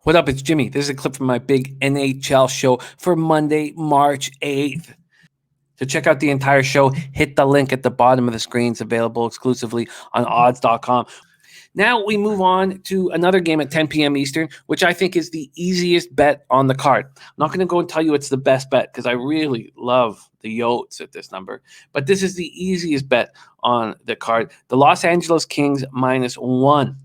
What up? It's Jimmy. This is a clip from my big NHL show for Monday, March 8th. To check out the entire show, hit the link at the bottom of the screen. It's available exclusively on odds.com. Now we move on to another game at 10 p.m. Eastern, which I think is the easiest bet on the card. I'm not going to go and tell you it's the best bet because I really love the Yotes at this number. But this is the easiest bet on the card. The Los Angeles Kings -1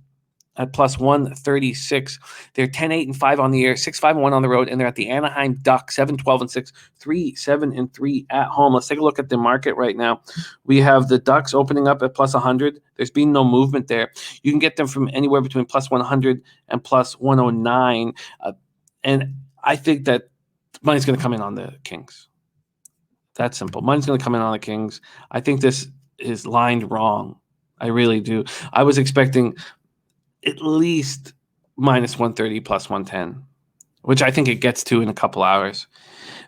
at plus 136. They're 10-8-5 on the year, 6-5-1 on the road, and they're at the Anaheim Ducks, 7-12-6, 3-7-3 at home. Let's take a look at the market right now. We have the Ducks opening up at plus 100. There's been no movement there. You can get them from anywhere between plus 100 and plus 109. And I think that money's going to come in on the Kings. That's simple. Money's going to come in on the Kings. I think this is lined wrong. I really do. I was expecting at least -130 plus 110, which I think it gets to in a couple hours.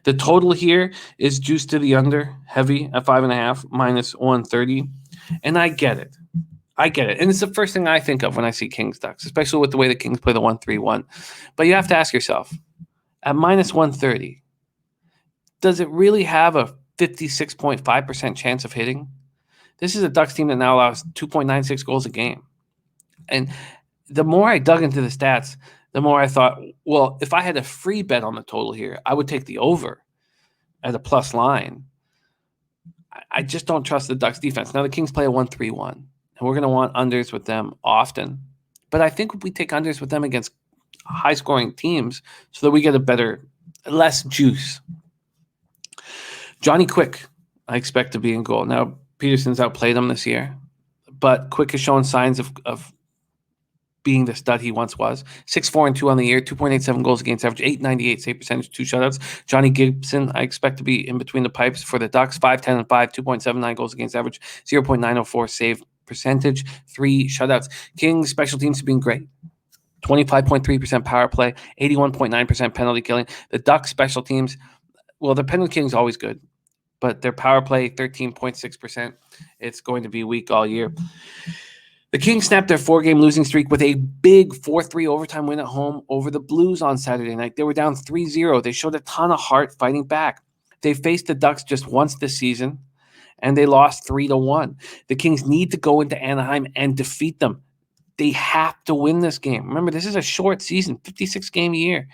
The total here is juiced to the under, heavy at 5.5, -130. And I get it. And it's the first thing I think of when I see Kings Ducks, especially with the way the Kings play the 1-3-1. But you have to ask yourself, at -130, does it really have a 56.5% chance of hitting? This is a Ducks team that now allows 2.96 goals a game. And the more I dug into the stats, the more I thought, well, if I had a free bet on the total here, I would take the over at a plus line. I just don't trust the Ducks defense. Now, the Kings play a 1-3-1, and we're going to want unders with them often. But I think we take unders with them against high-scoring teams so that we get less juice. Johnny Quick, I expect to be in goal. Now, Peterson's outplayed him this year, but Quick has shown signs of being the stud he once was. 6-4-2 on the year, 2.87 goals against average, 898 save percentage, 2 shutouts. Johnny Gibson, I expect to be in between the pipes for the Ducks, 5-10-5, 2.79 goals against average, 0.904 save percentage, 3 shutouts. Kings special teams have been great. 25.3% power play, 81.9% penalty killing. The Ducks special teams, well, the penalty killing is always good, but their power play, 13.6%. It's going to be weak all year. The Kings snapped their 4-game losing streak with a big 4-3 overtime win at home over the Blues on Saturday night. They were down 3-0. They showed a ton of heart fighting back. They faced the Ducks just once this season, and they lost 3-1. The Kings need to go into Anaheim and defeat them. They have to win this game. Remember, this is a short season, 56-game year.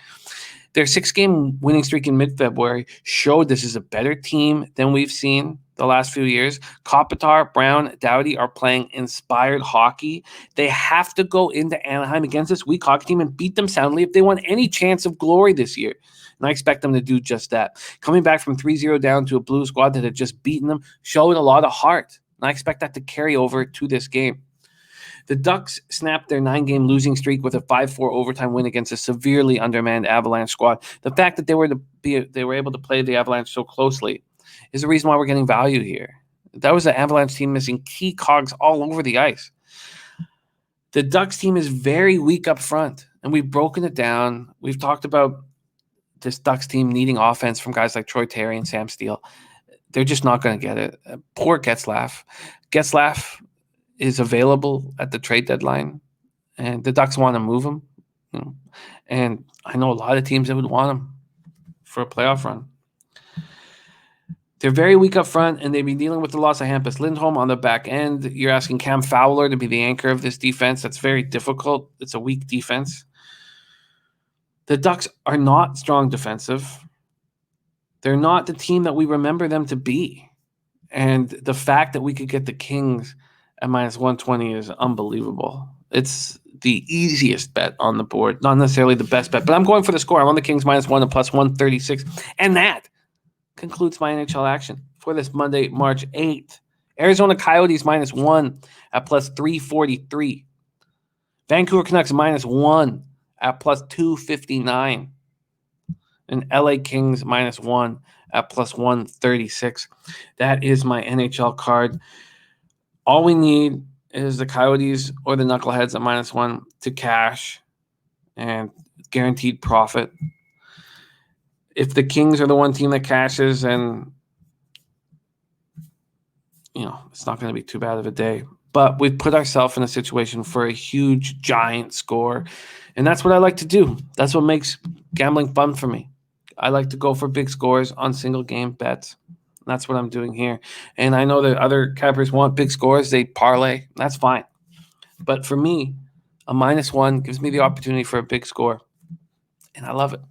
Their 6-game winning streak in mid-February showed this is a better team than we've seen the last few years. Kopitar, Brown, Doughty are playing inspired hockey. They have to go into Anaheim against this weak hockey team and beat them soundly if they want any chance of glory this year. And I expect them to do just that. Coming back from 3-0 down to a Blue squad that had just beaten them showed a lot of heart. And I expect that to carry over to this game. The Ducks snapped their 9-game losing streak with a 5-4 overtime win against a severely undermanned Avalanche squad. The fact that they were able to play the Avalanche so closely is the reason why we're getting value here. That was an Avalanche team missing key cogs all over the ice. The Ducks team is very weak up front, and we've broken it down. We've talked about this Ducks team needing offense from guys like Troy Terry and Sam Steele. They're just not going to get it. Poor Getzlaf. Getzlaf is available at the trade deadline, and the Ducks want to move him. And I know a lot of teams that would want him for a playoff run. They're very weak up front, and they've been dealing with the loss of Hampus Lindholm on the back end. You're asking Cam Fowler to be the anchor of this defense. That's very difficult. It's a weak defense. The Ducks are not strong defensive. They're not the team that we remember them to be. And the fact that we could get the Kings at -120 is unbelievable. It's the easiest bet on the board, not necessarily the best bet, but I'm going for the score. I'm on the Kings -1 and plus 136. And that concludes my NHL action for this Monday, March 8th. Arizona Coyotes -1 at plus 343. Vancouver Canucks -1 at plus 259. And LA Kings -1 at plus 136. That is my NHL card. All we need is the Coyotes or the Knuckleheads at -1 to cash and guaranteed profit. If the Kings are the one team that cashes, and it's not going to be too bad of a day. but we've put ourselves in a situation for a huge, giant score. And that's what I like to do. That's what makes gambling fun for me. I like to go for big scores on single game bets. That's what I'm doing here. And I know that other cappers want big scores. They parlay. That's fine. But for me, a -1 gives me the opportunity for a big score. And I love it.